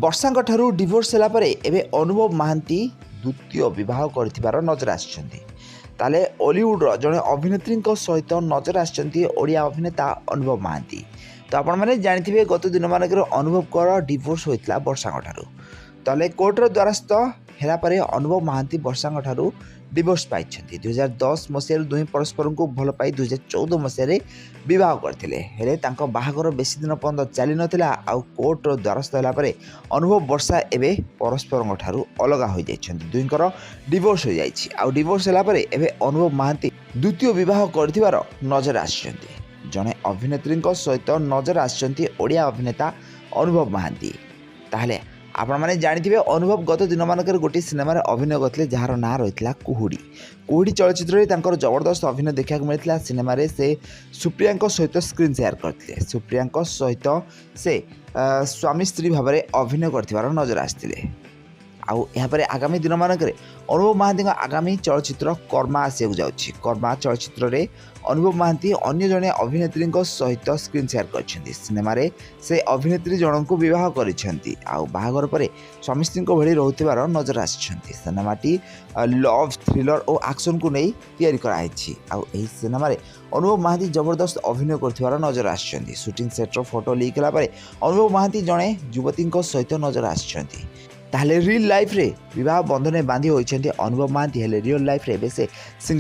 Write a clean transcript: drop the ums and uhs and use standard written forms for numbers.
ବର୍ଷାଙ୍କ ଠାରୁ ଡିଭୋର୍ସ ହେଲା ପରେ ଏବେ ଅନୁଭବ ମହାନ୍ତି ଦ୍ୱିତୀୟ ବିବାହ କରିଥିବାର ନଜର ଆସିଛନ୍ତି। ତାହେଲେ ଅଲିଉଡ଼ର ଜଣେ ଅଭିନେତ୍ରୀଙ୍କ ସହିତ ନଜର ଆସିଛନ୍ତି ଓଡ଼ିଆ ଅଭିନେତା ଅନୁଭବ ମହାନ୍ତି। ତ ଆପଣମାନେ ଜାଣିଥିବେ ଗତ ଦିନମାନଙ୍କରେ ଅନୁଭବଙ୍କର ଡିଭୋର୍ସ ହୋଇଥିଲା ବର୍ଷାଙ୍କ ଠାରୁ। ତାହେଲେ କୋର୍ଟର ଦ୍ୱାରସ୍ଥ ହେଲା ପରେ ଅନୁଭବ ମହାନ୍ତି ବର୍ଷାଙ୍କ ଠାରୁ ଡିଭୋର୍ସ ପାଇଛନ୍ତି। 2010 ମସିହାରୁ ଦୁହେଁ ପରସ୍ପରଙ୍କୁ ଭଲ ପାଇ 2014 ମସିହାରେ ବିବାହ କରିଥିଲେ। ହେଲେ ତାଙ୍କ ବାହାଘର ବେଶୀ ଦିନ ପର୍ଯ୍ୟନ୍ତ ଚାଲିନଥିଲା। ଆଉ କୋର୍ଟର ଦ୍ୱାରସ୍ଥ ହେଲା ପରେ ଅନୁଭବ ବର୍ଷା ଏବେ ପରସ୍ପରଙ୍କ ଠାରୁ ଅଲଗା ହୋଇଯାଇଛନ୍ତି। ଦୁହିଁଙ୍କର ଡିଭୋର୍ସ ହୋଇଯାଇଛି। ଆଉ ଡିଭୋର୍ସ ହେଲା ପରେ ଏବେ ଅନୁଭବ ମହାନ୍ତି ଦ୍ୱିତୀୟ ବିବାହ କରିଥିବାର ନଜର ଆସିଛନ୍ତି। ଜଣେ ଅଭିନେତ୍ରୀଙ୍କ ସହିତ ନଜର ଆସିଛନ୍ତି ଓଡ଼ିଆ ଅଭିନେତା ଅନୁଭବ ମହାନ୍ତି। ତାହେଲେ ଆପଣମାନେ ଜାଣିଥିବେ ଅନୁଭବ ଗତ ଦିନମାନଙ୍କରେ ଗୋଟିଏ ସିନେମାରେ ଅଭିନୟ କରିଥିଲେ ଯାହାର ନାଁ ରହିଥିଲା କୁହୁଡ଼ି। କୁହୁଡ଼ି ଚଳଚ୍ଚିତ୍ରରେ ତାଙ୍କର ଜବରଦସ୍ତ ଅଭିନୟ ଦେଖିବାକୁ ମିଳିଥିଲା। ସିନେମାରେ ସେ ସୁପ୍ରିୟାଙ୍କ ସହିତ ସ୍କ୍ରିନ୍ ସେୟାର କରିଥିଲେ। ସୁପ୍ରିୟାଙ୍କ ସହିତ ସେ ସ୍ୱାମୀ ସ୍ତ୍ରୀ ଭାବରେ ଅଭିନୟ କରିଥିବାର ନଜର ଆସିଥିଲେ। ଆଉ ଏହାପରେ ଆଗାମୀ ଦିନମାନଙ୍କରେ ଅନୁଭବ ମହାନ୍ତିଙ୍କ ଆଗାମୀ ଚଳଚ୍ଚିତ୍ର କର୍ମା ଆସିବାକୁ ଯାଉଛି। କର୍ମା ଚଳଚ୍ଚିତ୍ରରେ ଅନୁଭବ ମହାନ୍ତି ଅନ୍ୟ ଜଣେ ଅଭିନେତ୍ରୀଙ୍କ ସହିତ ସ୍କ୍ରିନ୍ ସେୟାର କରିଛନ୍ତି। ସିନେମାରେ ସେ ଅଭିନେତ୍ରୀ ଜଣଙ୍କୁ ବିବାହ କରିଛନ୍ତି। ଆଉ ବାହାଘର ପରେ ସ୍ୱାମୀ ସ୍ତ୍ରୀଙ୍କ ଭଳି ରହୁଥିବାର ନଜର ଆସିଛନ୍ତି। ସିନେମାଟି ଲଭ୍ ଥ୍ରିଲର ଓ ଆକ୍ସନକୁ ନେଇ ତିଆରି କରାଯାଇଛି। ଆଉ ଏହି ସିନେମାରେ ଅନୁଭବ ମହାନ୍ତି ଜବରଦସ୍ତ ଅଭିନୟ କରୁଥିବାର ନଜର ଆସିଛନ୍ତି। ସୁଟିଂ ସେଟ୍ର ଫଟୋ ଲିକ୍ ହେଲା ପରେ ଅନୁଭବ ମହାନ୍ତି ଜଣେ ଯୁବତୀଙ୍କ ସହିତ ନଜର ଆସିଛନ୍ତି। ତାହେଲେ ରିଲ୍ ଲାଇଫ୍ରେ ବିବାହ ବନ୍ଧନରେ ବାନ୍ଧି ହୋଇଛନ୍ତି ଅନୁଭବ ମହାନ୍ତି। ହେଲେ ରିଅଲ୍ ଲାଇଫ୍ରେ ଏବେ ସେ